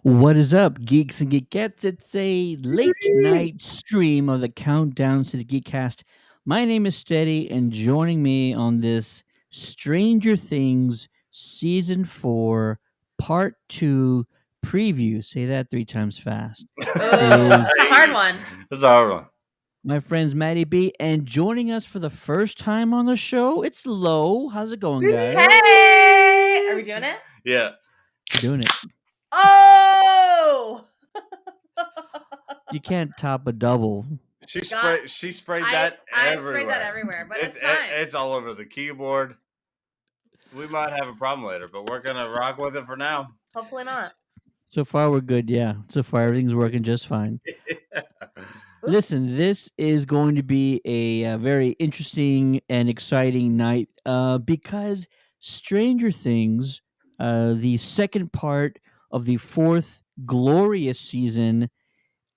What is up, geeks and geekettes? It's a late night stream of the countdown to the Geekcast. My name is Steady, and joining me on this Stranger Things Season 4 Part 2 preview, say that 3 times fast, That's a hard one. That's a hard one. my friends Maddie B. And joining us for the first time on the show, it's Lo. How's it going, guys? Hey! Are we doing it? Yeah. We're doing it. Oh! You can't top a double. She God, sprayed I that everywhere. sprayed that everywhere, but it's fine. It's all over the keyboard. We might have a problem later, but we're gonna rock with it for now. Hopefully not. So far, we're good. Yeah. So far, everything's working just fine. Listen, this is going to be a very interesting and exciting night because Stranger Things, the second part of the fourth glorious season,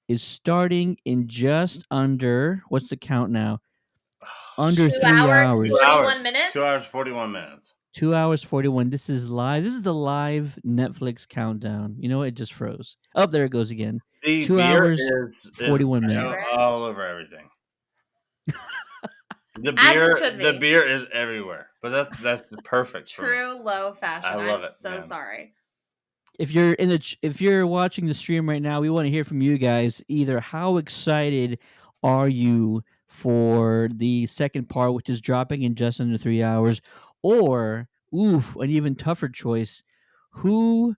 is starting in just under, what's the count now? Under 2 3 hours, hours. 41 minutes? 2 hours, 41 minutes. 2 hours 41. This is live. This is the live Netflix countdown. You know what? It just froze. Oh, there it goes again. The 2 beer hours, is 41 minutes. all over everything. The As beer, it should be. the beer is everywhere. But that's perfect. For me. True low fashion. I love I'm it, so man. sorry. If you're watching the stream right now, we want to hear from you guys. Either how excited are you for the second part, which is dropping in just under 3 hours, or an even tougher choice, who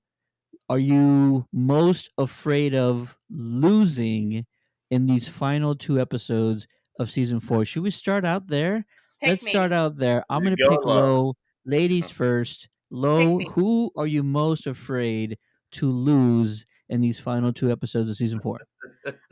are you most afraid of losing in these final 2 episodes of season 4? Should we start out there? Let's start out there. I'm going to Go pick low. Lo. Ladies first. Lo, me. who are you most afraid to lose in these final 2 episodes of season 4?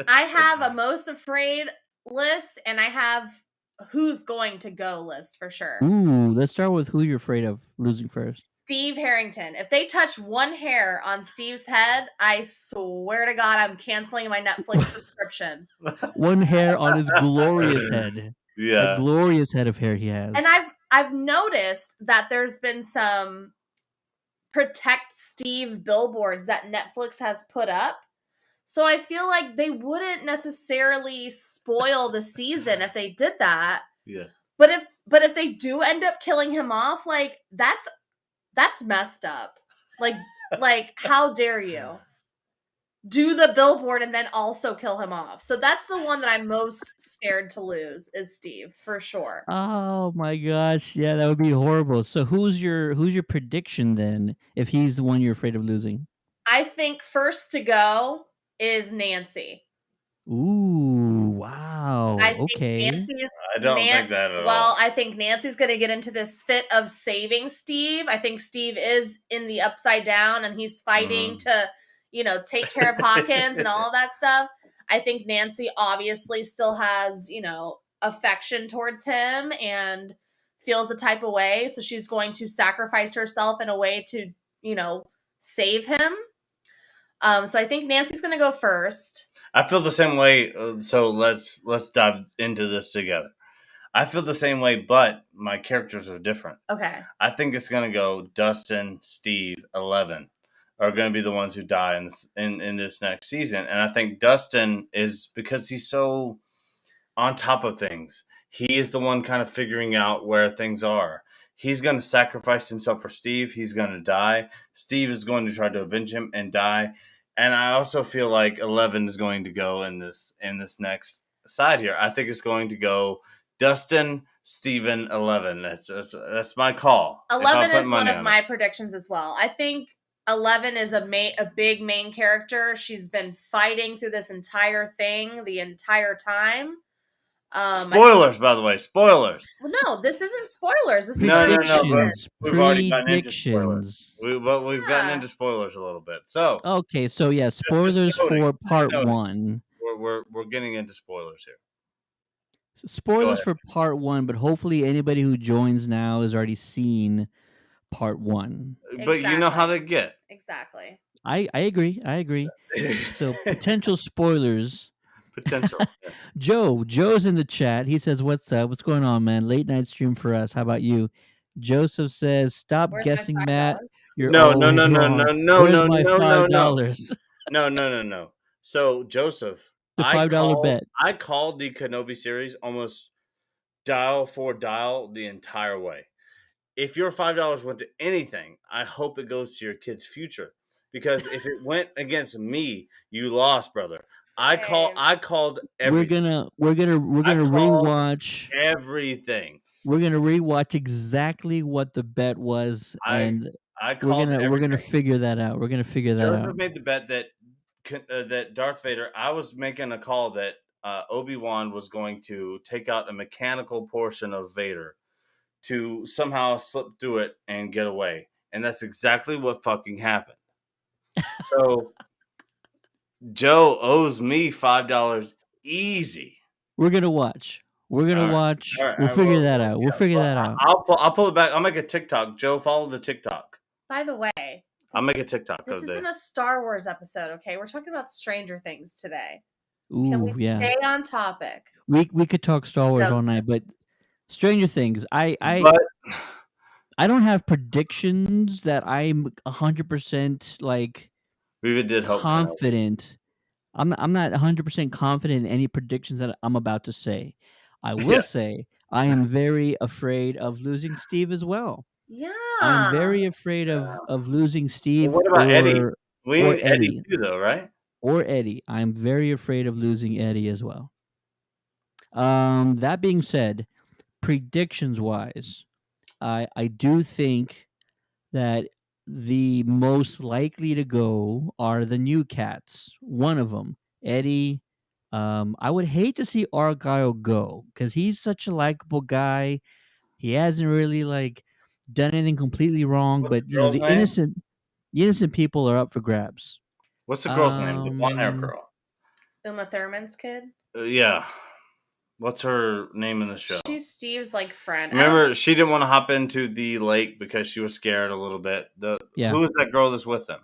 I have a most afraid list, and I have who's going to go list for sure. Ooh, let's start with who you're afraid of losing first. Steve Harrington. If they touch one hair on Steve's head, I swear to God, I'm canceling my Netflix subscription. One hair on his glorious head. Yeah. A glorious head of hair he has. And I've noticed that there's been some Protect Steve billboards that Netflix has put up. So I feel like they wouldn't necessarily spoil the season if they did that. Yeah. But if they do end up killing him off, like that's messed up. Like how dare you do the billboard and then also kill him off? So that's the one that I'm most scared to lose is Steve for sure. Oh my gosh, yeah, that would be horrible. So who's your prediction then if he's the one you're afraid of losing? I think first to go is Nancy. Ooh, wow. I think Okay. Nancy's I don't think that at all. Well, I think Nancy's going to get into this fit of saving Steve. I think Steve is in the upside down and he's fighting to, take care of Hawkins and all of that stuff. I think Nancy obviously still has, affection towards him and feels the type of way. So she's going to sacrifice herself in a way to, save him. So I think Nancy's going to go first. I feel the same way. So let's dive into this together. I feel the same way, but my characters are different. Okay. I think it's going to go Dustin, Steve, 11 are going to be the ones who die in this next season. And I think Dustin is because he's so on top of things. He is the one kind of figuring out where things are. He's going to sacrifice himself for Steve. He's going to die. Steve is going to try to avenge him and die. And I also feel like 11 is going to go in this next side here. I think it's going to go Dustin, Steven, 11. That's my call. 11 is one of my predictions as well. I think 11 is a big main character. She's been fighting through this entire thing the entire time. Spoilers, by the way. Spoilers. Well, no, this isn't spoilers. This is No. We've already gotten into spoilers. We've gotten into spoilers a little bit. So okay, so yeah, spoilers for part 1. We're getting into spoilers here. Spoilers for part 1, but hopefully anybody who joins now has already seen part 1. But you know how they get. Exactly. I agree. So potential spoilers. Potential. Joe's in the chat. He says, "What's up? What's going on, man? Late night stream for us. How about you?" Joseph says, "Stop guessing, Matt. You're no. $5. No. So Joseph, The $5 bet. I called the Kenobi series almost dial for dial the entire way. If your $5 went to anything, I hope it goes to your kid's future. Because if it went against me, you lost, brother. I called We're everything. gonna I called rewatch. everything. We're gonna rewatch exactly what the bet was, and I called we're gonna everything. figure that out. We're gonna figure that Joseph out. made the bet that that Darth Vader. I was making a call that Obi-Wan was going to take out a mechanical portion of Vader to somehow slip through it and get away, and that's exactly what fucking happened. So Joe owes me $5 easy. We're gonna watch. We're gonna watch. All right, We'll figure that out. We'll figure that out. I'll pull it back. I'll make a TikTok. Joe, follow the TikTok. By the way, I'll make a TikTok this of this. isn't a Star Wars episode, okay? We're talking about Stranger Things today. Ooh, Can we yeah. stay on topic? We could talk Star Wars all night, but Stranger Things. I don't have predictions that I'm 100% like we did hope confident. I'm not 100% confident in any predictions that I'm about to say. I will say I am very afraid of losing Steve as well. Yeah. I'm very afraid of losing Steve. Well, what about Eddie? We or need Eddie too, though, right? Or Eddie. I'm very afraid of losing Eddie as well. That being said, predictions wise, I do think that the most likely to go are the new cats. One of them, Eddie. I would hate to see Argyle go because he's such a likable guy. He hasn't really like done anything completely wrong, What's but the girl's the name? innocent people are up for grabs. What's the girl's name? The blonde hair girl. Uma Thurman's kid? Yeah. What's her name in the show? She's Steve's like friend. Remember, she didn't want to hop into the lake because she was scared a little bit. Who is that girl that's with them?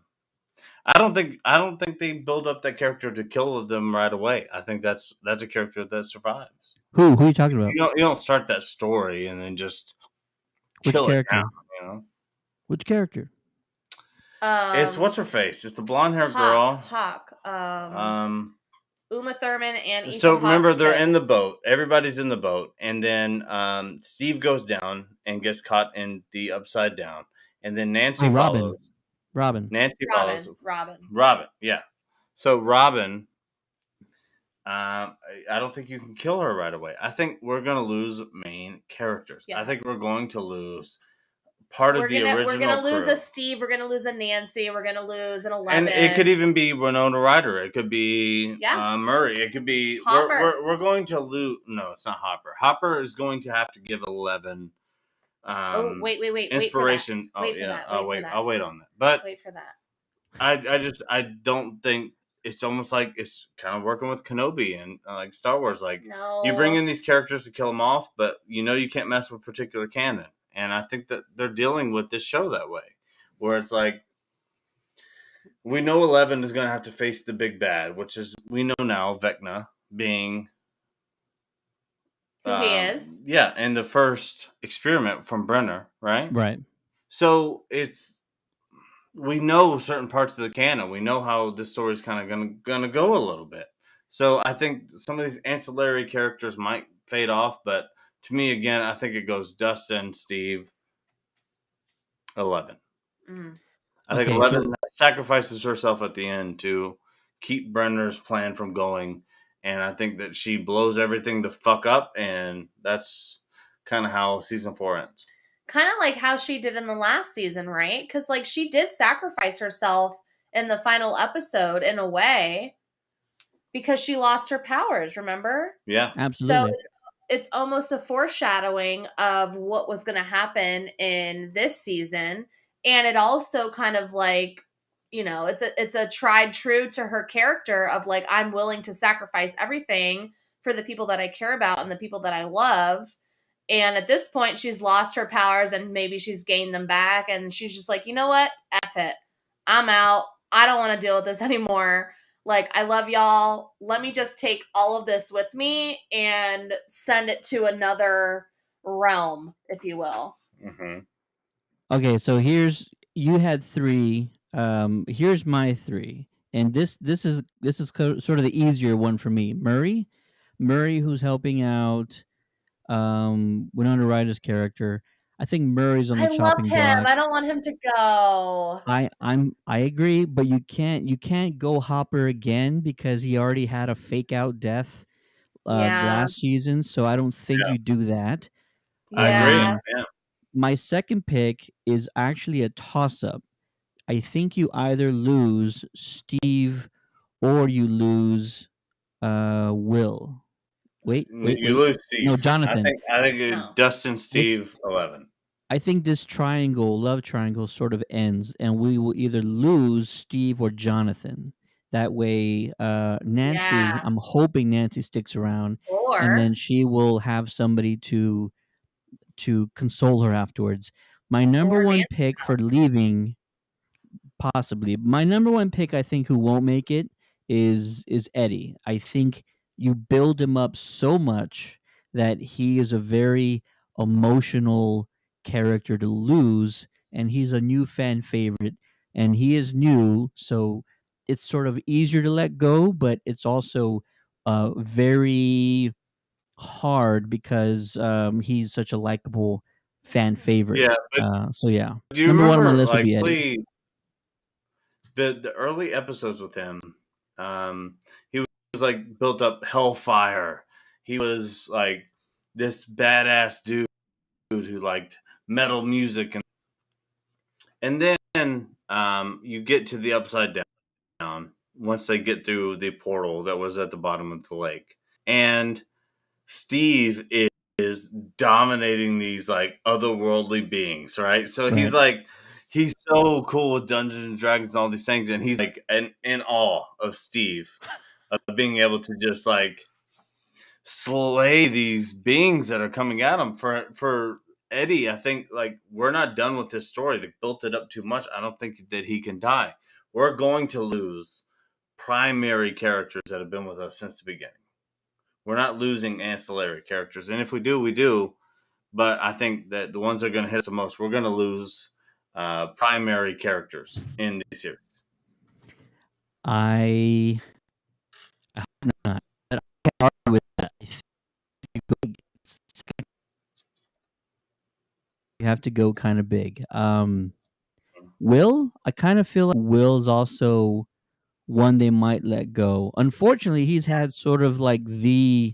I don't think they build up that character to kill them right away. I think that's a character that survives. Who are you talking about? You don't start that story and then just kill it down, you know? Which character? It's what's her face? It's the blonde hair girl. Hawk. Uma Thurman and Ethan So remember, Hawke's they're kid. in the boat. Everybody's in the boat, and then Steve goes down and gets caught in the upside down, and then Nancy follows. Robin. Nancy follows. Robin. Yeah. So Robin, I don't think you can kill her right away. I think we're gonna lose main characters. Yeah. I think we're going to lose part of the original. We're gonna lose crew. a Steve. We're gonna lose a Nancy. We're gonna lose an 11. And it could even be Winona Ryder. It could be Murray. It could be Hopper. We're going to lose. No, it's not Hopper. Hopper is going to have to give 11. Wait. Inspiration. Wait for that. I'll wait on that. But wait for that. I don't think it's almost like it's kind of working with Kenobi and like Star Wars. Like you bring in these characters to kill them off, but you can't mess with particular canon. And I think that they're dealing with this show that way, where it's like we know 11 is going to have to face the big bad, which is we know now Vecna being. Who he is. Yeah, and the first experiment from Brenner, right? Right. So we know certain parts of the canon. We know how this story is kind of gonna go a little bit. So I think some of these ancillary characters might fade off, but to me, again, I think it goes Dustin, Steve, 11. I think 11 sacrifices herself at the end to keep Brenner's plan from going. And I think that she blows everything the fuck up, and that's kind of how season 4 ends. Kind of like how she did in the last season, right? Because like she did sacrifice herself in the final episode in a way because she lost her powers, remember? Yeah. Absolutely. So it's almost a foreshadowing of what was going to happen in this season. And it also kind of like, it's a tried true to her character of like, I'm willing to sacrifice everything for the people that I care about and the people that I love. And at this point, she's lost her powers and maybe she's gained them back. And she's just like, you know what? F it. I'm out. I don't want to deal with this anymore. Like, I love y'all. Let me just take all of this with me and send it to another realm, if you will. Mm-hmm. Okay, so you had 3. Here's my 3. and this is sort of the easier one for me. Murray, who's helping out Winona Ryder's character. I think Murray's on the I love chopping him. block. I don't want him to go. I agree, but you can't go Hopper again because he already had a fake out death Yeah. last season, so I don't think Yeah. you do that. I agree. Yeah. Yeah. My second pick is actually a toss up. I think you either lose Steve or you lose Will. Wait. You lose Steve. No, Jonathan. I think No. Dustin, Steve, 11. I think this love triangle sort of ends, and we will either lose Steve or Jonathan. That way, Nancy, Yeah. I'm hoping Nancy sticks around, and Or then she will have somebody to console her afterwards. My number one Nancy. pick for leaving, possibly. My number one pick, I think, who won't make it is Eddie. I think you build him up so much that he is a very emotional character to lose, and he's a new fan favorite, and he is new, so it's sort of easier to let go, but it's also very hard because he's such a likable fan favorite. Yeah, but So yeah, do you number one on my remember list would like be Eddie. the early episodes with him? He was like built up hellfire. He was like this badass dude who liked metal music, and then you get to the upside down once they get through the portal that was at the bottom of the lake, and Steve is dominating these like otherworldly beings, right? So he's Right. like he's so cool with Dungeons and Dragons and all these things, and he's like in awe of Steve of being able to just like slay these beings that are coming at him. For Eddie, I think like we're not done with this story. They built it up too much. I don't think that he can die. We're going to lose primary characters that have been with us since the beginning. We're not losing ancillary characters, and if we do, we do. But I think that the ones that are going to hit us the most, we're going to lose primary characters in the series. I hope not. But I can't argue with that. I think you have to go kind of big. Will, I kind of feel like Will's also one they might let go. Unfortunately, he's had sort of like the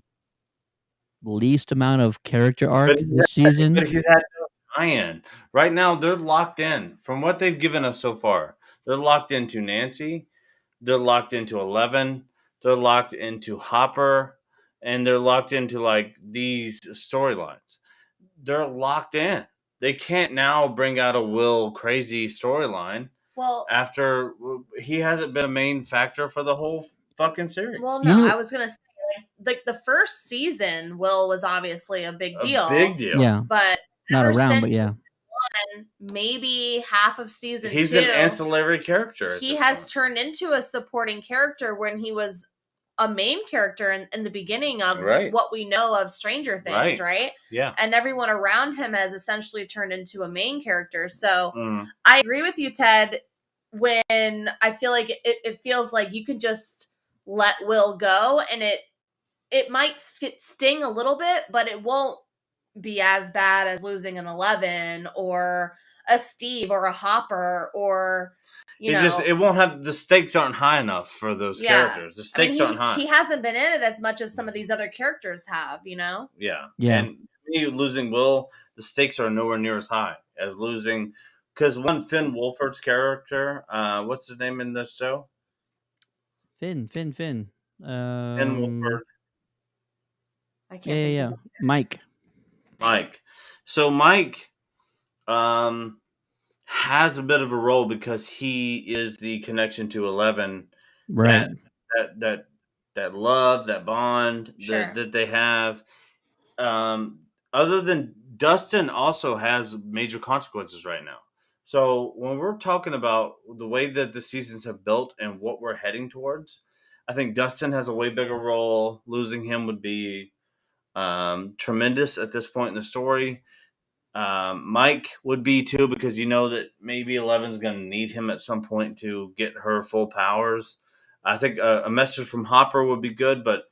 least amount of character arc this season. But he's had no tie-in. Right now, they're locked in. From what they've given us so far, they're locked into Nancy. They're locked into 11. They're locked into Hopper. And they're locked into, like, these storylines. They're locked in. They can't now bring out a Will crazy storyline Well, after he hasn't been a main factor for the whole fucking series. well, You no, know- I was gonna say like the first season, Will was obviously a big deal. A big deal. Yeah, But not ever around, but since yeah. maybe half of season He's 2, an ancillary character. he has turned into a supporting character when he was a main character in the beginning of Right. what we know of Stranger Things, right? Yeah. And everyone around him has essentially turned into a main character. So Mm. I agree with you, Ted, when I feel like it feels like you can just let Will go, and it might sting a little bit, but it won't be as bad as losing an 11 or a Steve or a Hopper or It won't have the stakes aren't high enough for those characters. The stakes aren't high. He hasn't been in it as much as some of these other characters have, Yeah. Yeah. And me losing Will, the stakes are nowhere near as high as losing because one Finn Wolfhard's character, what's his name in this show? Finn. Finn Wolfhard. I can't Yeah, think yeah, of it. Mike. So Mike has a bit of a role because he is the connection to 11. right. That love, that bond Sure. that they have. Other than Dustin also has major consequences right now. So when we're talking about the way that the seasons have built and what we're heading towards, I think Dustin has a way bigger role. Losing him would be tremendous at this point in the story. Mike would be too, because you know that maybe 11's going to need him at some point to get her full powers. I think a message from Hopper would be good, but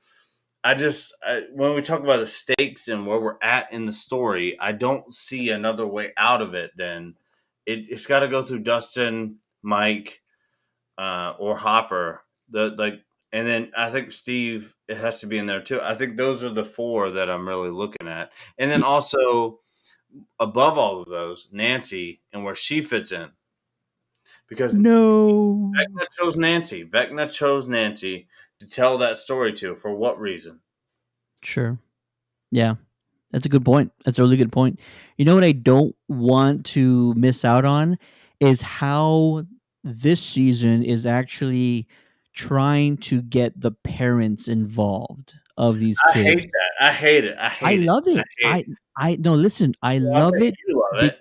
when we talk about the stakes and where we're at in the story, I don't see another way out of it. Then it's got to go through Dustin, Mike, or Hopper. And then I think Steve, it has to be in there too. I think those are the four that I'm really looking at, and then also above all of those, Nancy and where she fits in, because No. Vecna chose Nancy. Vecna chose Nancy to tell that story to. For what reason? Sure. Yeah. That's a good point. That's a really good point. You know what I don't want to miss out on is how this season is actually trying to get the parents involved of these I hate kids. that. I hate it. I I hate it. love I it. hate it. I no listen, I Well, I love bet it. you love Be, it.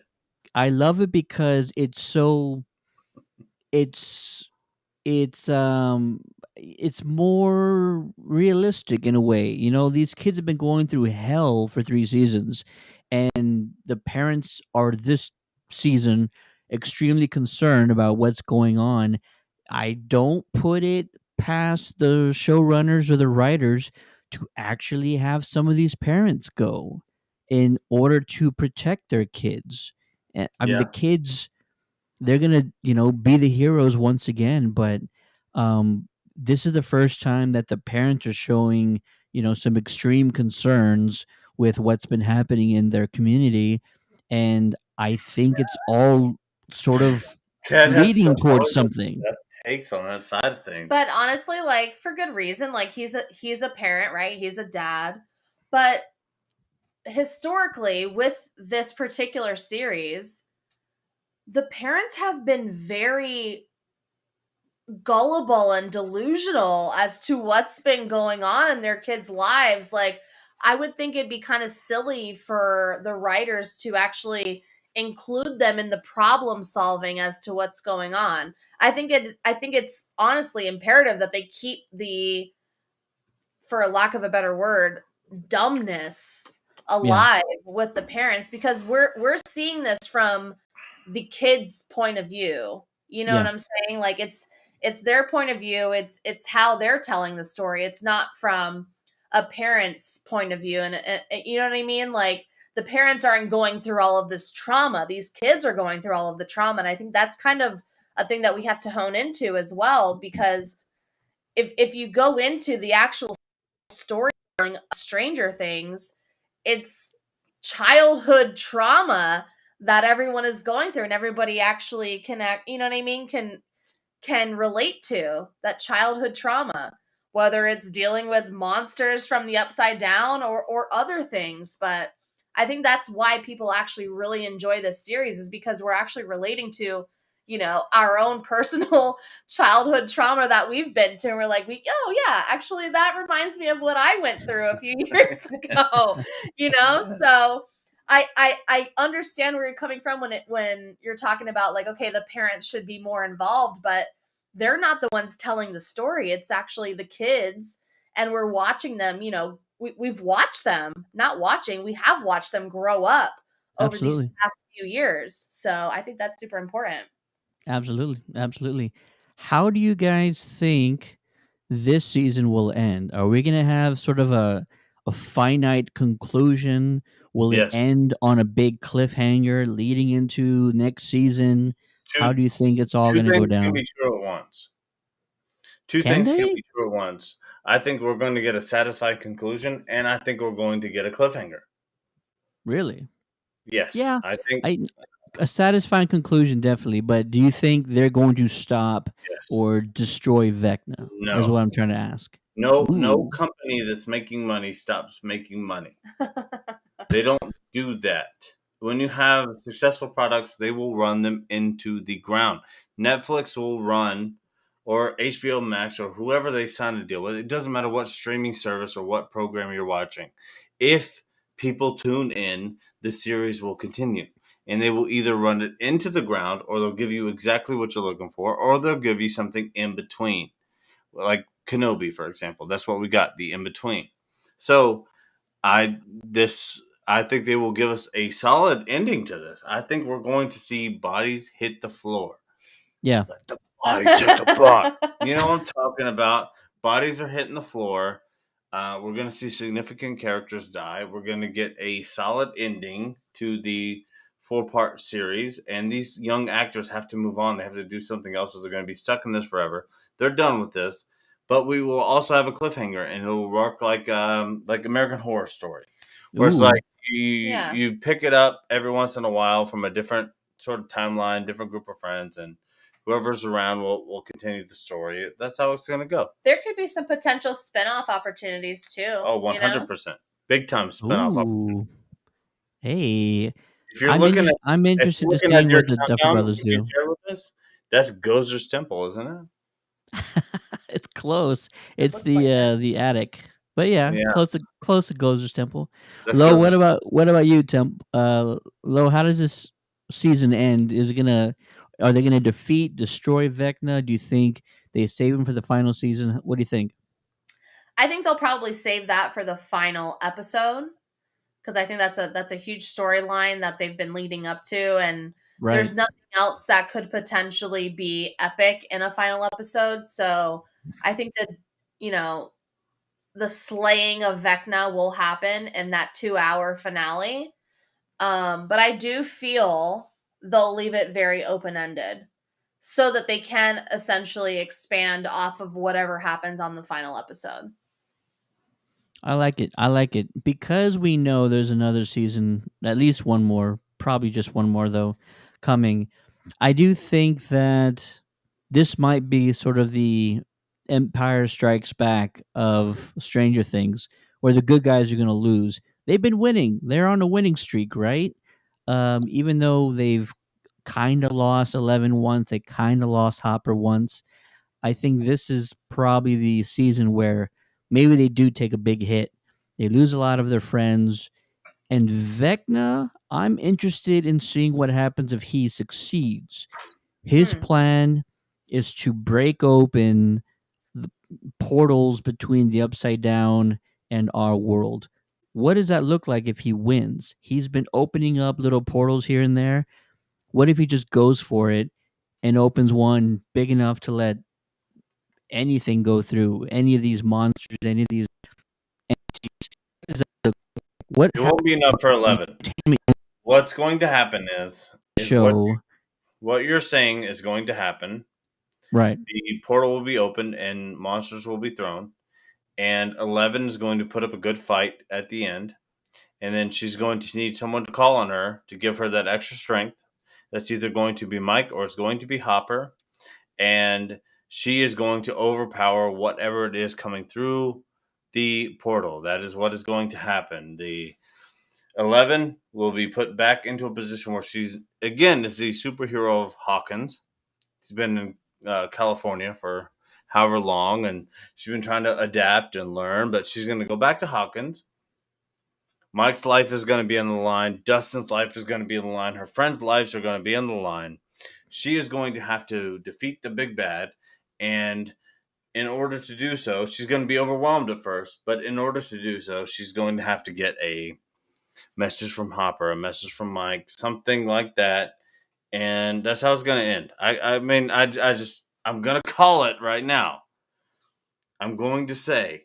I love it because it's it's um it's more realistic in a way. You know, these kids have been going through hell for 3 seasons, and the parents are this season extremely concerned about what's going on. I don't put it past the showrunners or the writers to actually have some of these parents go in order to protect their kids. I mean, the Yeah. kids, they're gonna, be the heroes once again, but this is the first time that the parents are showing, some extreme concerns with what's been happening in their community, and I think it's all sort of Ted has leading some towards always has something. the best takes on that side of things. But honestly, like for good reason, like he's a parent, right? He's a dad. But historically with this particular series, the parents have been very gullible and delusional as to what's been going on in their kids' lives. Like, I would think it'd be kind of silly for the writers to actually include them in the problem solving as to what's going on. I think it's honestly imperative that they keep the, for a lack of a better word, dumbness Yeah, alive with the parents, because we're seeing this from the kids' point of view. You know what yeah, I'm saying? Like it's their point of view. It's how they're telling the story. It's not from a parent's point of view, and you know what I mean? Like the parents aren't going through all of this trauma. These kids are going through all of the trauma, and I think that's kind of a thing that we have to hone into as well, because if you go into the actual storytelling of Stranger Things, it's childhood trauma that everyone is going through, and everybody actually can act, you know what I mean, can relate to that childhood trauma, whether it's dealing with monsters from the upside down or other things. But I think that's why people actually really enjoy this series, is because we're actually relating to, our own personal childhood trauma that we've been to, and we're like, oh yeah, actually that reminds me of what I went through a few years ago. So I understand where you're coming from when you're talking about, like, okay, the parents should be more involved, but they're not the ones telling the story. It's actually the kids, and we're watching them. We've watched them, not watching. We have watched them grow up over these absolutely. past few years. So I think that's super important. Absolutely, absolutely. How do you guys think this season will end? Are we going to have sort of a finite conclusion? Will it Yes. end on a big cliffhanger leading into next season? How Two do you think it's all two going to go things can down? be true at once. Two Can things can they? be true at once. I think we're going to get a satisfied conclusion, and I think we're going to get a cliffhanger. Really? Yes, Yeah. I think I A satisfying conclusion definitely, but do you think they're going to stop yes. or destroy Vecna? Is what No, I'm trying to ask. no Ooh. company that's making money stops making money. They don't do that. When you have successful products, they will run them into the ground. Netflix will run, or HBO Max, or whoever they sign a deal with. It doesn't matter what streaming service or what program you're watching. If people tune in, the series will continue. And they will either run it into the ground, or they'll give you exactly what you're looking for, or they'll give you something in between. Like Kenobi, for example. That's what we got, the in between. So I think they will give us a solid ending to this. I think we're going to see bodies hit the floor. Yeah. Bodies hit the floor. You know what I'm talking about. Bodies are hitting the floor. We're going to see significant characters die. We're going to get a solid ending to the 4-part series. And these young actors have to move on. They have to do something else, or they're going to be stuck in this forever. They're done with this. But we will also have a cliffhanger, and it'll work like American Horror Story, where it's Ooh. like Yeah. you pick it up every once in a while from a different sort of timeline, different group of friends, and whoever's around will continue the story. That's how it's going to go. There could be some potential spin-off opportunities too. Oh, 100%. Big time spinoff. Ooh. Hey, If you're looking at I'm if interested you're to looking at seeing your what the Duffer countdown Brothers you can do. share with us, that's Gozer's Temple, isn't it? It's close. It's looks like the attic. But yeah, Yeah, close to Gozer's Temple. that's Lo, Gozer's. what about you, Lo, how does this season end? Are they gonna destroy Vecna? Do you think they save him for the final season? What do you think? I think they'll probably save that for the final episode because I think that's a huge storyline that they've been leading up to, and Right. there's nothing else that could potentially be epic in a final episode. So I think that the slaying of Vecna will happen in that 2-hour finale. But I do feel they'll leave it very open ended so that they can essentially expand off of whatever happens on the final episode. I like it. I like it because we know there's another season, at least one more, probably just one more though, coming. I do think that this might be sort of the Empire Strikes Back of Stranger Things, where the good guys are going to lose. They've been winning. They're on a winning streak, right? Even though they've kind of lost 11 once, they kind of lost Hopper once. I think this is probably the season where maybe they do take a big hit. They lose a lot of their friends. And Vecna, I'm interested in seeing what happens if he succeeds. His plan is to break open the portals between the Upside Down and our world. What does that look like if he wins? He's been opening up little portals here and there. What if he just goes for it and opens one big enough to let anything go through, any of these monsters, any of these entities? What It won't be enough for 11. What's going to happen is show? what you're saying is going to happen. Right. The portal will be opened and monsters will be thrown. And 11 is going to put up a good fight at the end. And then she's going to need someone to call on her to give her that extra strength. That's either going to be Mike or it's going to be Hopper. And she is going to overpower whatever it is coming through the portal. That is what is going to happen. The 11 will be put back into a position where she's, again, is the superhero of Hawkins. She's been in California for however long, and she's been trying to adapt and learn, but she's going to go back to Hawkins. Mike's life is going to be on the line. Dustin's life is going to be on the line. Her friends' lives are going to be on the line. She is going to have to defeat the big bad, and in order to do so, she's going to be overwhelmed at first, but in order to do so, she's going to have to get a message from Hopper, a message from Mike, something like that, and that's how it's going to end. I'm going to call it right now. I'm going to say,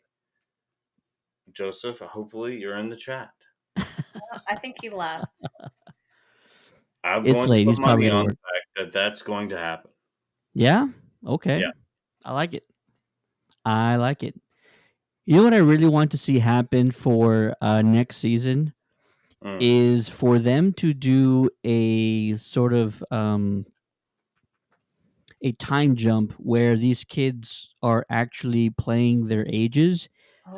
Joseph, hopefully you're in the chat. I think he left. I'm It's going late. to He's put probably money at on the work. fact that that's going to happen. Yeah. Okay. Yeah. I like it. I like it. You know what I really want to see happen for next season is for them to do a sort of a time jump where these kids are actually playing their ages.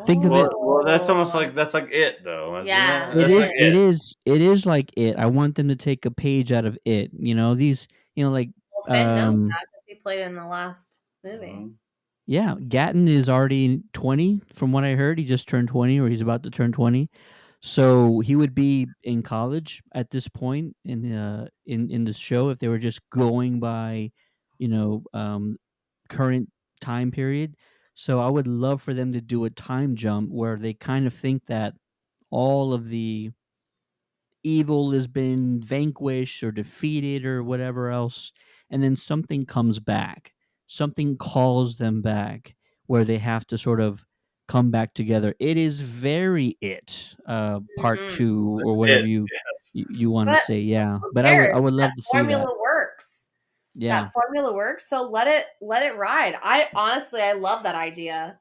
Think of it. Well, that's almost like it though, isn't Yeah. it? It That's is. like It is. It is like it. I want them to take a page out of it. These. Like. Well, Finn knows that because he played in the last movie. Mm-hmm. Yeah, Gatton is already 20 from what I heard. He just turned 20 or he's about to turn 20. So he would be in college at this point in the show if they were just going by, current time period. So I would love for them to do a time jump where they kind of think that all of the evil has been vanquished or defeated or whatever else, and then something comes back. something calls them back where they have to sort of come back together. It is very part Mhm. 2 or whatever It, you yes. you want to But say. Yeah, who but I cares? would That love to see that. formula works. Yeah. That formula works, so let it ride. I love that idea.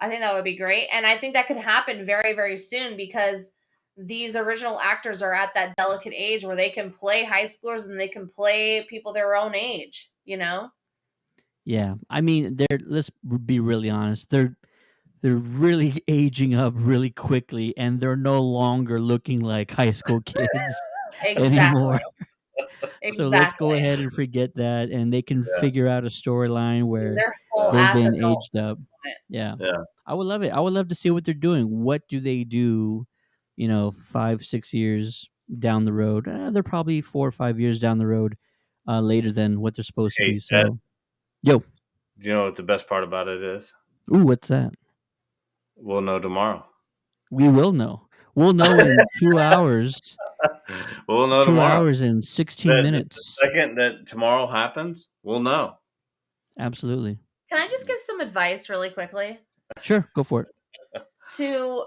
I think that would be great, and I think that could happen very, very soon because these original actors are at that delicate age where they can play high schoolers and they can play people their own age, you know? Yeah. I mean, let's be really honest. They're really aging up really quickly, and they're no longer looking like high school kids Exactly. anymore. So let's go Exactly. ahead and forget that, and they can Yeah. figure out a storyline where They're full they've ass been adults aged at up. this point. Yeah. Yeah. I would love it. I would love to see what they're doing. What do they do, 5, 6 years down the road? They're probably 4 or 5 years down the road later than what they're supposed to Hey, be. Ted, So, yo, do you know what the best part about it is? ooh, what's that? We'll know tomorrow. We will know. We'll know in 2 hours. We'll know Two tomorrow. hours and 16 The minutes. second that tomorrow happens, we'll know. Absolutely. Can I just give some advice really quickly Sure, go for it. to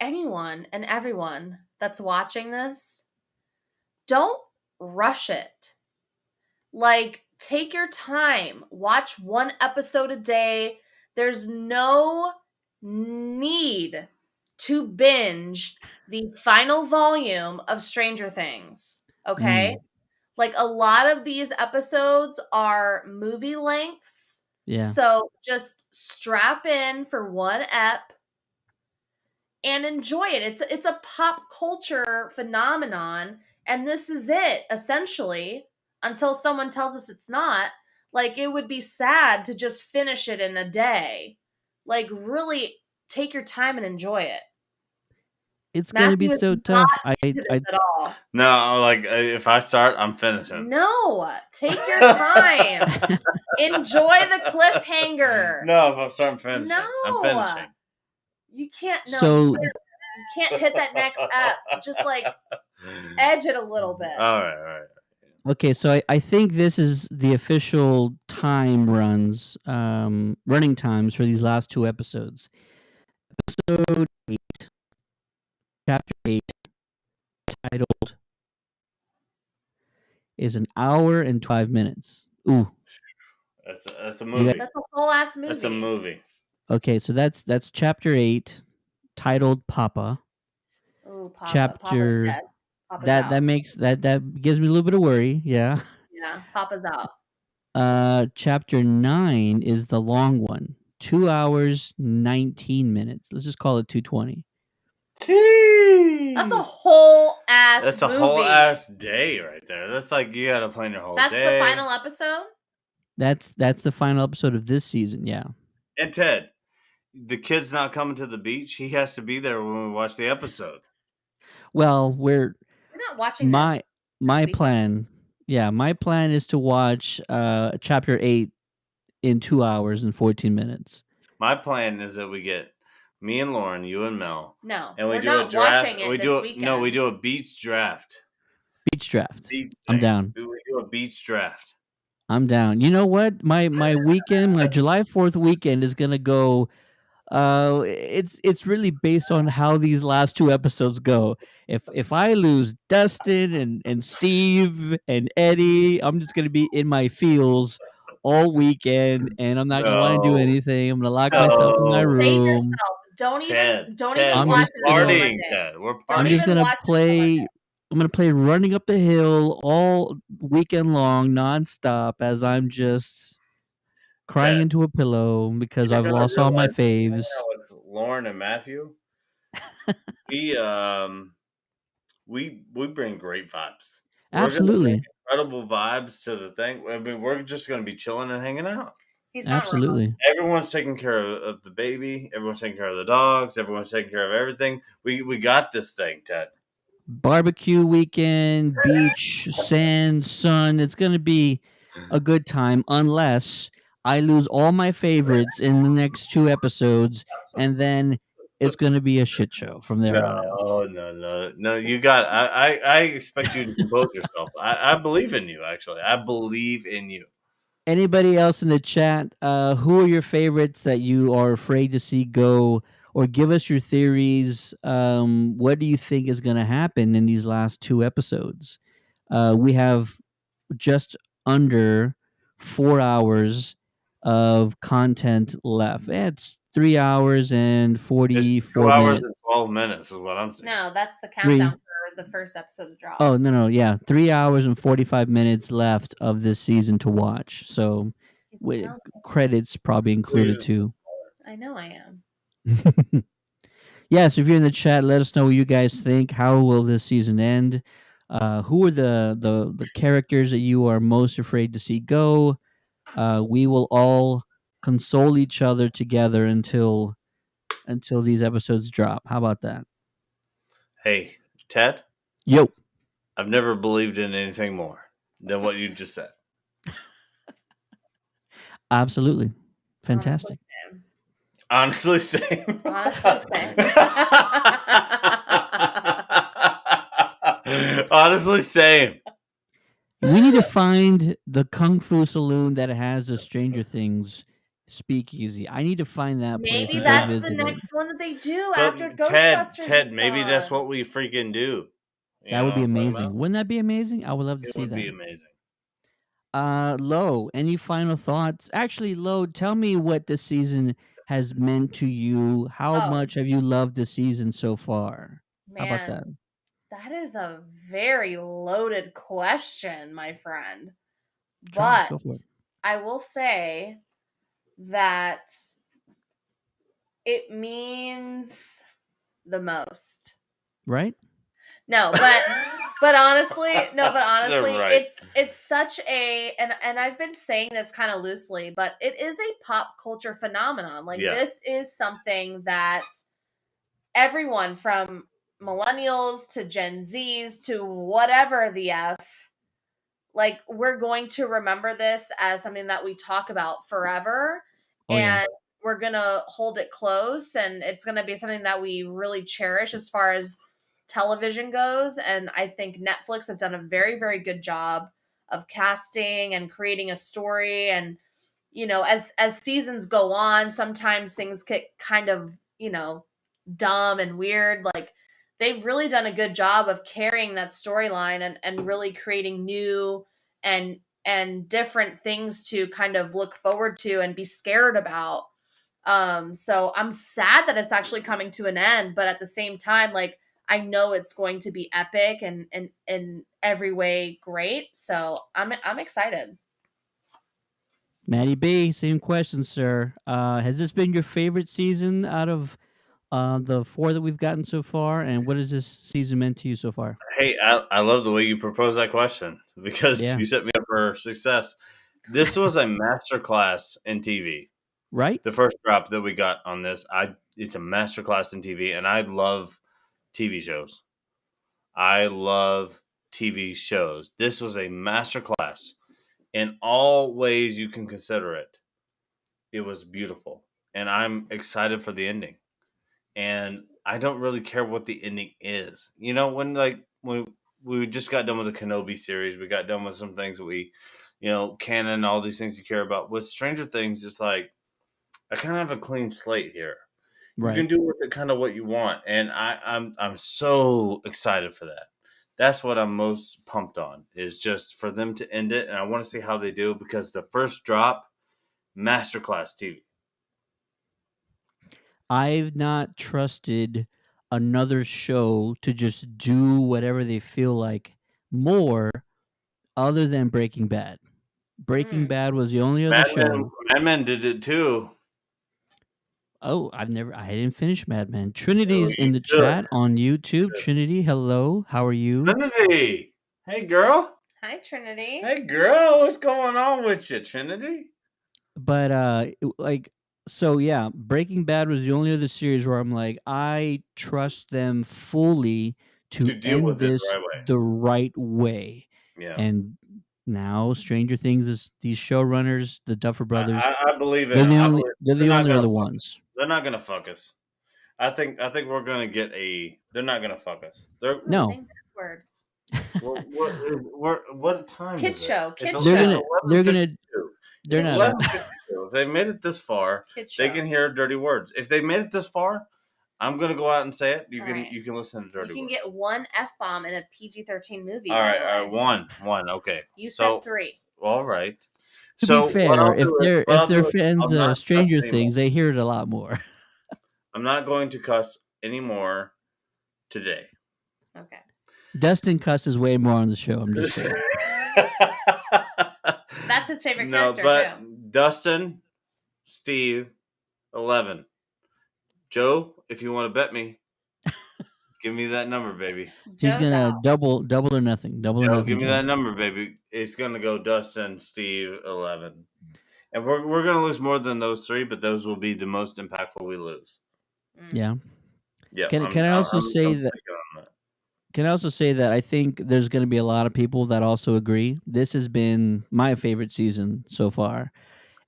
anyone and everyone that's watching this? Don't rush it. Like, take your time. Watch one episode a day. There's no need to binge the final volume of Stranger Things. Okay? Mm, Like, a lot of these episodes are movie lengths. yeah. So just strap in for one ep and enjoy it. It's a pop culture phenomenon, and this is it essentially until someone tells us it's not. Like, it would be sad to just finish it in a day. Like, really take your time and enjoy it. It's going to be Matthew is so not tough. into this at all. No, like if I start, I'm finishing. No, take your time. Enjoy the cliffhanger. No, if I start, I'm finishing. No. I'm finishing. You can't. No, So- you can't hit that next up. Just like edge it a little bit. All right. Okay, so I think this is the official running times for these last 2 episodes. Episode 8, chapter 8, titled, is an hour and 5 minutes. Ooh. That's a movie. That's a whole ass movie. That's a movie. Okay, so that's chapter 8, titled Papa. Ooh, Papa. Chapter- Papa's dead. Papa's That out. that makes that gives me a little bit of worry. Yeah. Yeah, Papa's out. Chapter 9 is the long one. 2 hours 19 minutes. Let's just call it 2:20. That's a whole ass That's a movie. whole ass day right there. That's like you gotta plan your whole That's day. the final episode? That's the final episode of this season. Yeah. And Ted, the kid's not coming to the beach. He has to be there when we watch the episode. Well, We're not watching my this. my weekend. plan. Yeah, my plan is to watch chapter 8 in 2 hours and 14 minutes. My plan is that we get me and Lauren, you and Mel, No, and we we're do not a draft. watching it We this do weekend. no, we do a beach draft. Beach draft. Beach I'm thing. down. We do a beach draft. I'm down. You know what? My weekend, my July 4th weekend is going to go it's really based on how these last 2 episodes go. If I lose Dustin and Steve and Eddie, I'm just going to be in my feels all weekend, and I'm not going to want to do No. anything. I'm going to lock myself in my No. Save room. yourself. Don't Ted, even I'm we're watch just it until partying, Monday. Ted. We're Don't I'm partying. just even going watch to it until Monday. play I'm going to play Running Up the Hill all weekend long nonstop as I'm just crying Ted, into a pillow because you're I've gonna lost all my realize hanging faves. out with Lauren and Matthew, we bring great vibes. We're gonna Absolutely. bring incredible vibes to the thing. I mean, we're just gonna be chilling and hanging out. He's not wrong. Absolutely. Everyone's taking care of the baby. Everyone's taking care of the dogs. Everyone's taking care of everything. We got this thing, Ted. Barbecue weekend, beach, sand, sun. It's going to be a good time unless I lose all my favorites in the next 2 episodes, and then it's going to be a shit show from there on out. No. You got. I expect you to compose yourself. I believe in you. Actually, I believe in you. Anybody else in the chat? Who are your favorites that you are afraid to see go? Or give us your theories. What do you think is going to happen in these last 2 episodes? We have just under 4 hours of content left. It's 3 hours and It's 44 2 hours minutes. and 12 minutes is what I'm saying. No, that's the Three. countdown for the first episode to drop. Oh no, yeah, 3 hours and 45 minutes left of this season to watch. So, with credits probably included too. I know I am. Yeah, so if you're in the chat, let us know what you guys think. How will this season end? Who are the characters that you are most afraid to see go? We will all console each other together until these episodes drop. How about that? Hey, Ted, Yo, I've never believed in anything more than what you just said. absolutely, fantastic. Honestly, same. Honestly, same. Honestly, same. We need to find the Kung Fu saloon that has the Stranger Things speakeasy. I need to find that place. Maybe and go that's the visit it. next one that they do But after Ghostbusters. Ted, is maybe that's gone. what we freaking do. You That know would be what I'm talking amazing. about? Wouldn't that be amazing? I would love to It see would that. be amazing. Lo, any final thoughts? Actually, Lo, tell me what this season has meant to you. How much have you loved the season so far? How about that? That is a very loaded question, my friend. Try, But go for it. I will say that it means the most. Right? No, but honestly, right. it's such a and I've been saying this kind of loosely, but it is a pop culture phenomenon. Like Yeah. this is something that everyone from millennials to Gen Zs to whatever the F, like we're going to remember this as something that we talk about forever. Oh, yeah. And we're going to hold it close, and it's going to be something that we really cherish as far as television goes. And I think Netflix has done a very, very good job of casting and creating a story. And, you know, as seasons go on, sometimes things get kind of, you know, dumb and weird. Like they've really done a good job of carrying that storyline and really creating new and different things to kind of look forward to and be scared about. So I'm sad that it's actually coming to an end, but at the same time, like I know it's going to be epic and in every way great. So I'm excited. Maddie B, same question, sir. Has this been your favorite season out of the 4 that we've gotten so far? And what has this season meant to you so far? Hey, I love the way you propose that question because you set me up for success. This was a masterclass in TV. Right? The first drop that we got on this, it's a masterclass in TV, and I love TV shows. I love TV shows. This was a masterclass in all ways you can consider it. It was beautiful, and I'm excited for the ending. And I don't really care what the ending is. You know, when we just got done with the Kenobi series, we got done with some things that we, you know, canon, all these things you care about. With Stranger Things, it's like I kind of have a clean slate here. Right. You can do with it kind of what you want, and I'm so excited for that. That's what I'm most pumped on, is just for them to end it, and I want to see how they do, because the first drop, masterclass TV. I've not trusted another show to just do whatever they feel like more other than Breaking Bad. Breaking Bad was the only other show. Mad Men did it too. Oh, I didn't finish Mad Men. Trinity's in the chat on YouTube. Trinity, hello. How are you? Trinity. Hey, girl. Hi, Trinity. Hey, girl. What's going on with you, Trinity? But so yeah, Breaking Bad was the only other series where I'm like, I trust them fully to deal end with this the right way. Yeah. And now Stranger Things is these showrunners, the Duffer Brothers. I believe it. They're the only other ones. They're not gonna fuck us. I think we're gonna get a. They're not gonna fuck us. They're no. Word. What time? Kids is show. It? Kids show. They're gonna They're Kid not Let out. them get through. If they made it this far, Kid they show. can hear dirty words. If they made it this far, I'm gonna go out and say it. You All can right. you can listen to You dirty can words. get one F-bomb in a PG-13 movie. All by right, the all way. right, one. Okay. You So said 3. all right. To So be fair, what if I'll they're do is fans I'll not of cuss Stranger anymore. Things, they hear it a lot more. I'm not going to cuss anymore today. Okay. Dustin cusses way more on the show. I'm just saying. That's his favorite No, character but too. Dustin, Steve, 11. Joe, if you want to bet me, give me that number, baby. He's Joe's gonna out. double or nothing. Double or Joe, nothing. give me Joe. that number, baby. It's gonna go Dustin, Steve, 11. And we're gonna lose more than those 3, but those will be the most impactful we lose. Yeah. Yeah. Can I also say that? Can I also say that I think there's going to be a lot of people that also agree. This has been my favorite season so far,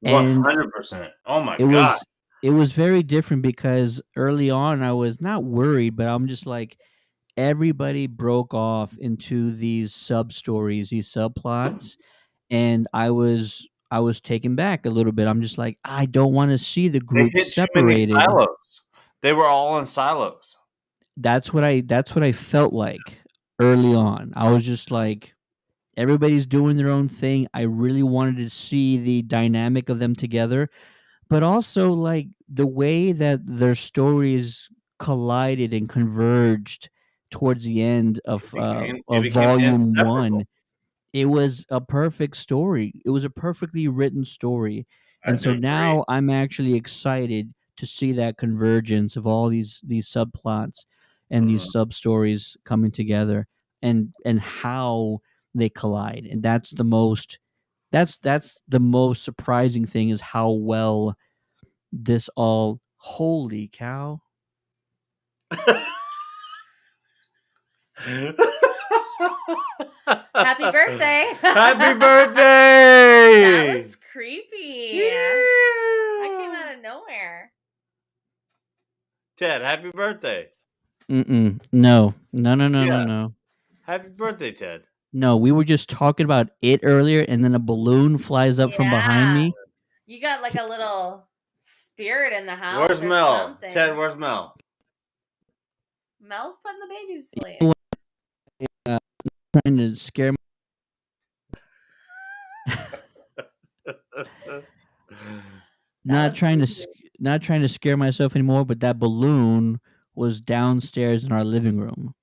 and 100%. Oh my it god. was very different because early on I was not worried, but I'm just like everybody broke off into these sub stories, these subplots, and I was taken back a little bit. I'm just like I don't want to see the They group hit too many separated. silos. They were all in silos. That's what I felt like early on. I was just like everybody's doing their own thing. I really wanted to see the dynamic of them together, but also like the way that their stories collided and converged towards the end It of became volume inseparable. 1. It was a perfect story. It was a perfectly written story. I And do so agree. now I'm actually excited to see that convergence of all these subplots and these Mhm. sub stories coming together and how they collide. And that's the most surprising thing is how well this all holy cow. Happy birthday! Happy birthday! That was creepy. That came out of nowhere. Ted, happy birthday. No. Yeah. Happy birthday, Ted. No, we were just talking about it earlier, and then a balloon flies up from behind me. You got like a little spirit in the house. Where's or Mel? Something. Ted, where's Mel? Mel's putting the baby to sleep. Trying to scare not trying to scare myself anymore, but that balloon was downstairs in our living room.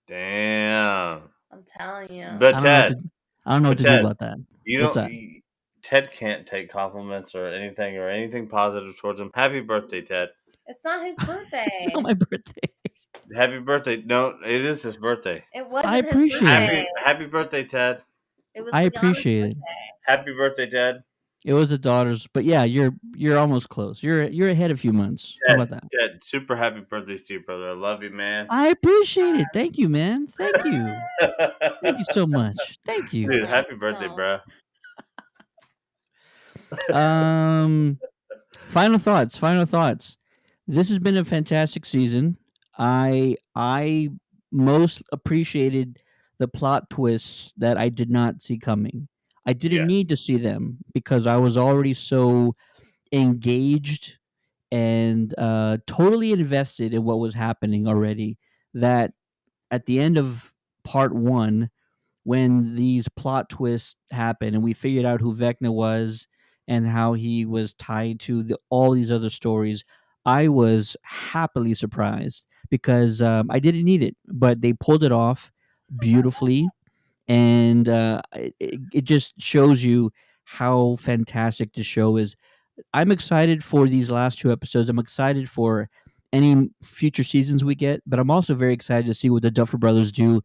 Damn. I'm telling you. But Ted, I don't know what to do about that. What's that? Ted can't take compliments or anything positive towards him. Happy birthday, Ted. It's not his birthday. It's not my birthday. Happy birthday. No, it is his birthday. It wasn't I appreciate his it. birthday. Happy birthday, Ted. It was I Liana's appreciate it. birthday. Happy birthday, Ted. It was a daughter's, but yeah, you're almost close. You're ahead a few months. How about that? Ted, super happy birthday to you, brother. I love you, man. I appreciate it. Thank you, man. Thank you. Thank you so much. Thank you. Dude, happy birthday, bro. Final thoughts. This has been a fantastic season. I most appreciated the plot twists that I did not see coming. I didn't need to see them because I was already so engaged and totally invested in what was happening already that at the end of part 1, when these plot twists happened and we figured out who Vecna was and how he was tied to all these other stories, I was happily surprised because I didn't need it, but they pulled it off beautifully, and it just shows you how fantastic the show is. I'm excited for these last 2 episodes. I'm excited for any future seasons we get, but I'm also very excited to see what the Duffer Brothers do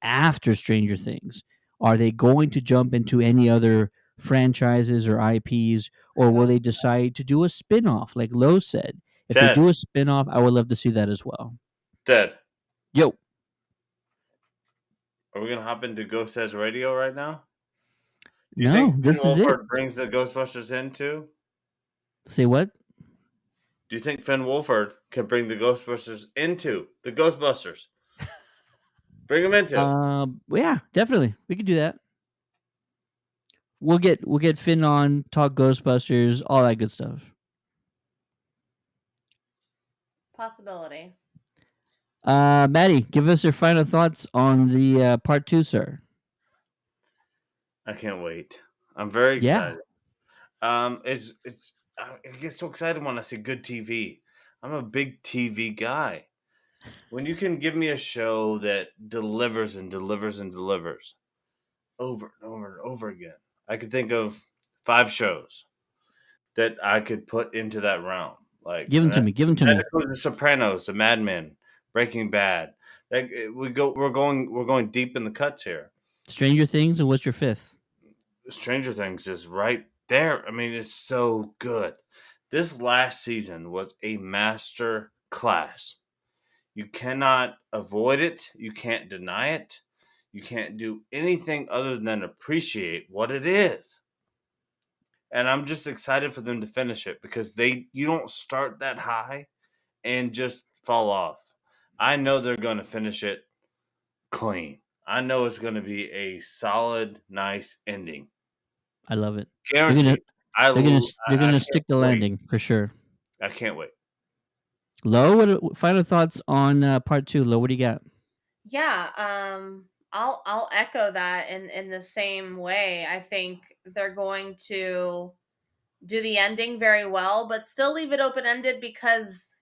after Stranger Things. Are they going to jump into any other franchises or IPs, or will they decide to do a spin-off like Lo said? If they do a spin-off, I would love to see that as well. Ted. Yo. Are we going to hop into Ghost Heads Radio right now? Do you No, think this Finn is it. Wolfhard brings the Ghostbusters in too? Say what? Do you think Finn Wolfhard can bring the Ghostbusters into the Ghostbusters? Bring them into. Yeah, definitely. We could do that. We'll get Finn on, talk Ghostbusters, all that good stuff. Possibility. Maddie, give us your final thoughts on the part 2, sir. I can't wait. I'm very Yeah. excited. I get so excited when I see good TV. I'm a big TV guy. When you can give me a show that delivers and delivers and delivers over and over and over again, I could think of 5 shows that I could put into that realm. Like, Give them and to that's, me. Give them to that me. includes The Sopranos, The Mad Men, Breaking Bad. Like, we're going deep in the cuts here. Stranger Things, and what's your 5th? Stranger Things is right there. I mean, it's so good. This last season was a master class. You cannot avoid it. You can't deny it. You can't do anything other than appreciate what it is. And I'm just excited for them to finish it because you don't start that high and just fall off. I know they're going to finish it clean. I know it's going to be a solid, nice ending. I love it. Guaranteed. They're gonna stick the wait. landing for sure. I can't wait. Lo, what final thoughts on part 2? Lo, what do you got? Yeah, I'll echo that in the same way. I think they're going to do the ending very well, but still leave it open ended because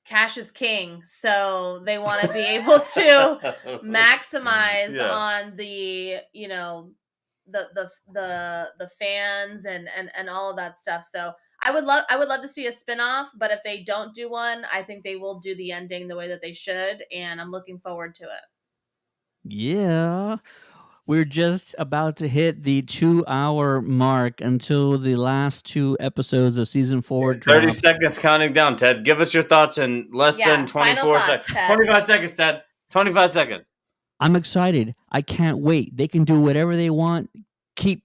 cash is king. So they want to be able to maximize on the the fans and all of that stuff. So I would love to see a spinoff, but if they don't do one, I think they will do the ending the way that they should, and I'm looking forward to it. Yeah. We're just about to hit the 2-hour mark until the last 2 episodes of season 4 drop. 30 seconds counting down, Ted. Give us your thoughts in less than 24 seconds. 25 seconds, Ted. 25 seconds. I'm excited. I can't wait. They can do whatever they want, keep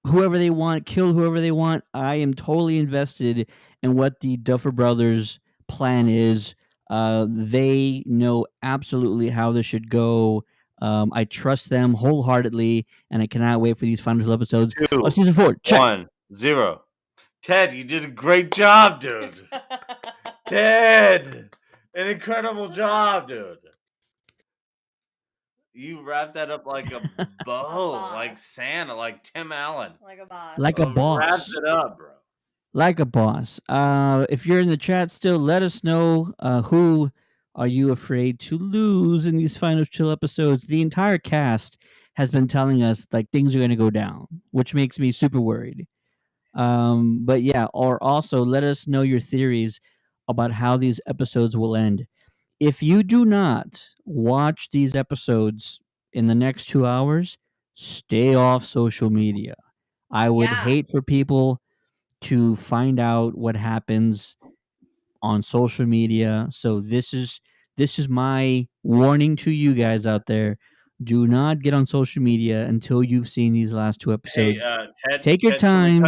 whoever they want, kill whoever they want. I am totally invested in what the Duffer Brothers plan is. They know absolutely how this should go. I trust them wholeheartedly, and I cannot wait for these final 2 episodes of season 4. Check. 1, 0. Ted, you did a great job, dude. Ted, an incredible job, dude. You wrapped that up like a bow, like Santa, like Tim Allen. Like a boss. Like a boss. Wrapped it up, bro. Like a boss. If you're in the chat still, let us know who are you afraid to lose in these final 2 episodes. The entire cast has been telling us like things are going to go down, which makes me super worried. But yeah, or also let us know your theories about how these episodes will end. If you do not watch these episodes in the next 2 hours, stay off social media. I would hate for people to find out what happens on social media. So this is my warning to you guys out there. Do not get on social media until you've seen these last 2 episodes. Hey, Ted, take your time,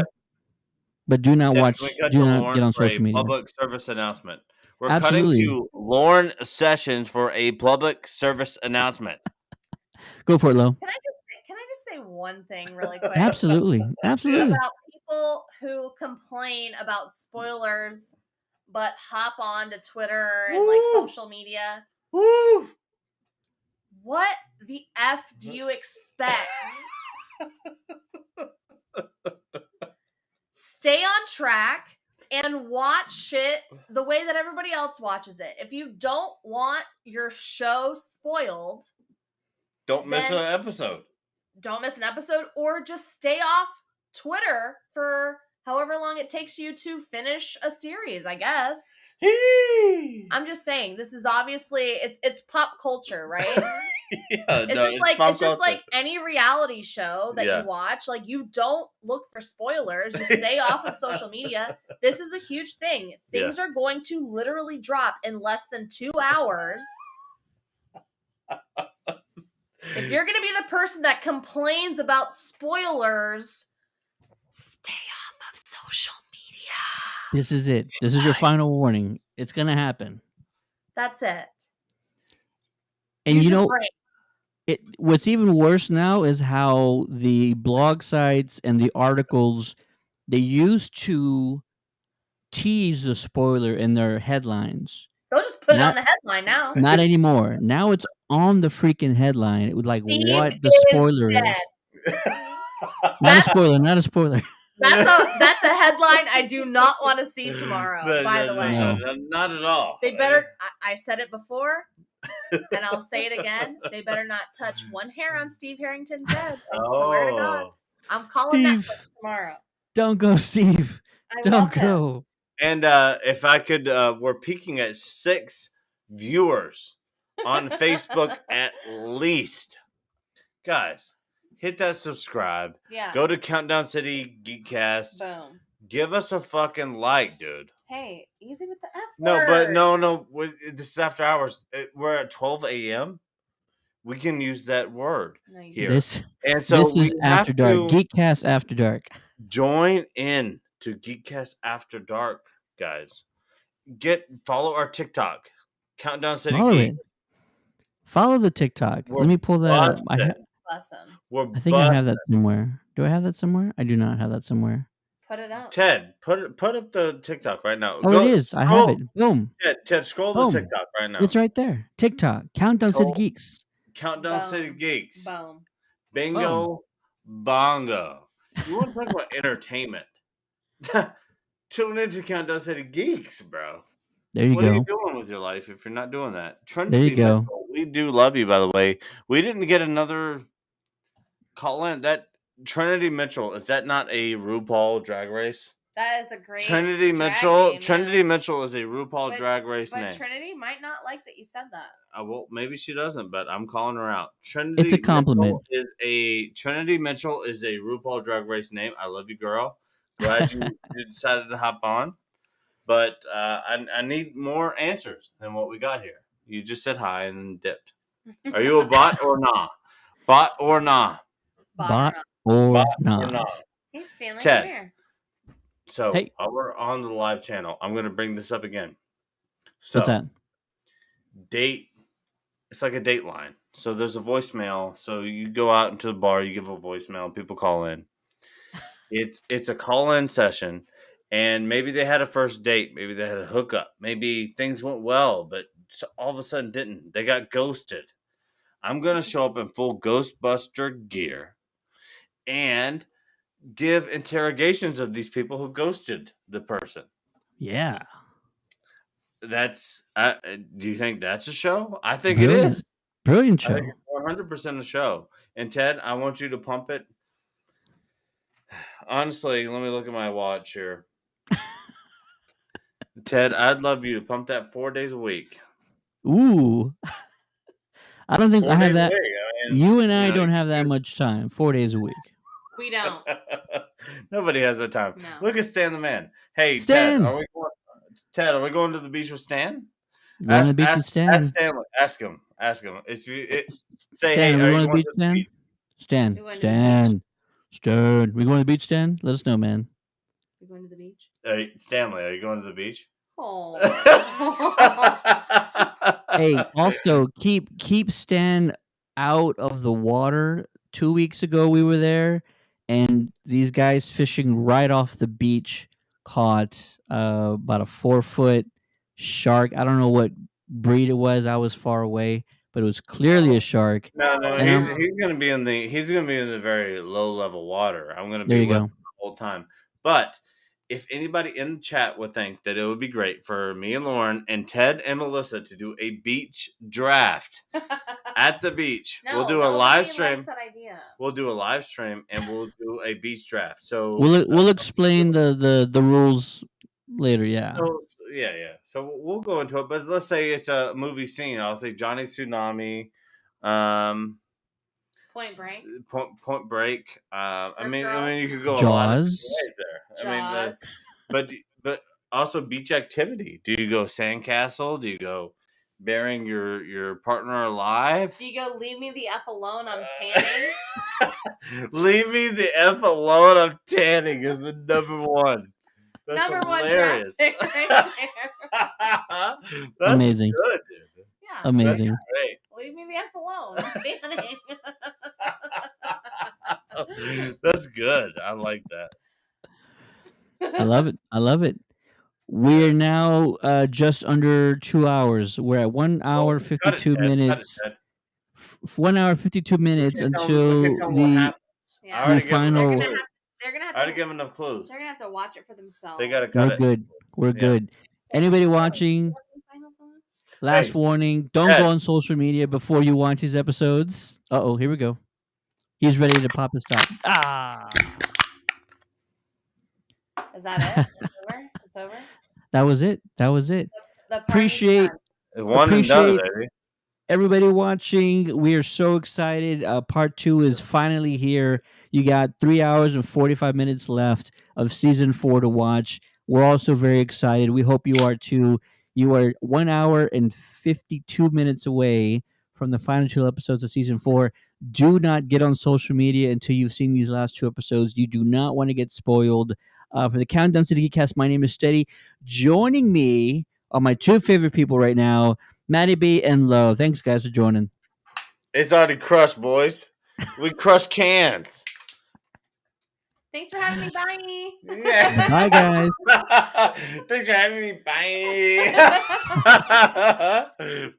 but do not watch. Do not get on social media. Public service announcement. We're Absolutely. cutting to Lauren Sessions for a public service announcement. Go for it, Lo. Can I just say one thing really quick? Absolutely. About people who complain about spoilers but hop on to Twitter and like social media. Woo! What the F do you expect? Stay on track and watch shit the way that everybody else watches it. If you don't want your show spoiled, don't miss an episode. Don't miss an episode, or just stay off Twitter for however long it takes you to finish a series, I guess. I'm just saying, this is obviously it's pop culture, right? It's just like any reality show that you watch. Like, you don't look for spoilers. You stay off of social media. This is a huge thing. Things are going to literally drop in less than 2 hours. If you're going to be the person that complains about spoilers, stay off of social media. This is it. This is your final warning. It's going to happen. That's it. And you know, What's even worse now is how the blog sites and the articles they used to tease the spoiler in their headlines. They'll just put it on Not the headline now. not anymore. Now it's on the freaking headline. It was like Steve what the is spoiler dead. is. Not a That's spoiler. Not a spoiler. that's a headline I do not want to see tomorrow. By the way, No. Not at all. they better. I said it before, and I'll say it again. They better not touch one hair on Steve Harrington's head. I swear to God, I'm calling Steve. Netflix tomorrow. Don't go, Steve. I Don't love him. go. And if I could, we're peaking at 6 viewers on Facebook at least. Guys, hit that subscribe. Yeah. Go to Countdown City Geekcast. Boom. Give us a fucking like, dude. Hey, easy with the F No, words. but no. This is after hours. We're at 12 a.m. We can use that word No, you here. This And so this we is After have Dark. to Geekcast After Dark. join in to Geekcast After Dark, guys. Follow our TikTok, Countdown City Follow Geek. it. Follow the TikTok. We're Let me pull that up. busted. Bless him. We're I think I have busted. that somewhere. Do I have that somewhere? I do not have that somewhere. Put it up. Ted, put up the TikTok right now. Oh, it is. I have it. Boom. Ted, scroll Boom. the TikTok right now. It's right there. TikTok. Countdown City Scroll. Geeks. Countdown Boom. City Geeks. Boom. Bingo, bongo. You want to talk about entertainment? Tune into Countdown City Geeks, bro. There you What are go. you doing with your life if you're not doing that? There Trinity you go. Mitchell, we do love you, by the way. We didn't get another call in. That Trinity Mitchell, is that not a RuPaul Drag Race? That is a great Trinity drag Mitchell. name, Trinity yeah. Mitchell is a RuPaul But- Drag Race But name. Trinity might not like that you said that. Well, maybe she doesn't, but I'm calling her out. Trinity It's a compliment. Trinity Mitchell is a RuPaul Drag Race name. I love you, girl. Glad you decided to hop on. But I need more answers than what we got here. You just said hi and then dipped. Are you a bot or nah? Bot or nah? Bot or Bot not. or nah? Hey, Stanley, Ted. come here. So Hey. while we're on the live channel, I'm going to bring this up again. So What's that? date. It's like a date line. So there's a voicemail. So you go out into the bar, you give a voicemail, people call in. It's a call-in session, and maybe they had a first date, maybe they had a hookup, maybe things went well, but all of a sudden didn't. They got ghosted. I'm gonna show up in full Ghostbuster gear and give interrogations of these people who ghosted the person. Yeah. That's. Do you think that's a show? I think Brilliant. it is. Brilliant I show. think it's 100% a show. And Ted, I want you to pump it. Honestly, let me look at my watch here. Ted, I'd love you to pump that 4 days a week. Ooh. I don't think 4 I have days that. a week. I mean, You and I know, don't have that much time. 4 days a week. We don't. Nobody has that time. No. Look at Stan the man. Hey, Stan. Ted, are we going to the beach with Stan? You going to the beach with Stan? Ask Stanley. Ask him. Say, Stan, hey, are are we you going to the beach, Stan? Stan. We going to the Stan. Stan. We going to the beach, Stan? Let us know, man. You going to the beach? Stanley, are you going to the beach? Oh. Hey, also keep Stan out of the water. 2 weeks ago we were there, and these guys fishing right off the beach caught about a 4-foot shark. I don't know what breed it was. I was far away, but it was clearly a shark. No, And he's gonna be in the very low level water. I'm gonna There be you with go. him the whole time. But if anybody in the chat would think that it would be great for me and Lauren and Ted and Melissa to do a beach draft at the beach, we'll do a live stream. Likes that idea. We'll do a live stream and we'll do a beach draft. So We'll explain the rules later. Yeah. yeah. So we'll go into it. But let's say it's a movie scene. I'll say Johnny Tsunami. Point Break. Point Break. I mean, you could go Jaws. a lot of ways there. I mean, Jaws. but also beach activity. Do you go sandcastle? Do you go burying your partner alive? Do you go leave me the F alone? I'm tanning. Leave me the F alone. I'm tanning is the number one. That's Number hilarious. one graphic right there. That's Amazing. good, dude. Yeah. Amazing. That's great. Leave me the F alone. home tanning. That's good. I like that. I love it. I love it. We're now just under 2 hours. We're at 1 hour Cut it, 52 Ted. Cut it, minutes. Ted. 1 hour 52 minutes We can't until tell 'em what the happens. Yeah. I already the gave 'em enough final. clues. They're gonna I have already to. give 'em enough clues. They're gonna have to watch it for themselves. They gotta cut We're it. good. We're Yeah. good. Anybody watching? Final thoughts? Last Hey, warning: don't Ted. go on social media before you watch these episodes. Oh, here we go. He's ready to pop his top. Ah, Is that it? It's over. It's over. that was it. That was it. The party's Appreciate done. One and done, appreciate baby. everybody watching. We are so excited. Part 2 is finally here. You got 3 hours and 45 minutes left of season 4 to watch. We're also very excited. We hope you are too. You are 1 hour and 52 minutes away from the final 2 episodes of season 4. Do not get on social media until you've seen these last 2 episodes. You do not want to get spoiled. For the Countdown to the Geekcast, my name is Steady. Joining me are my 2 favorite people right now, Maddie B and Lo. Thanks, guys, for joining. It's already crushed, boys. We crushed cans. Thanks for having me. Bye. Yeah. Bye, guys. Thanks for having me. Bye.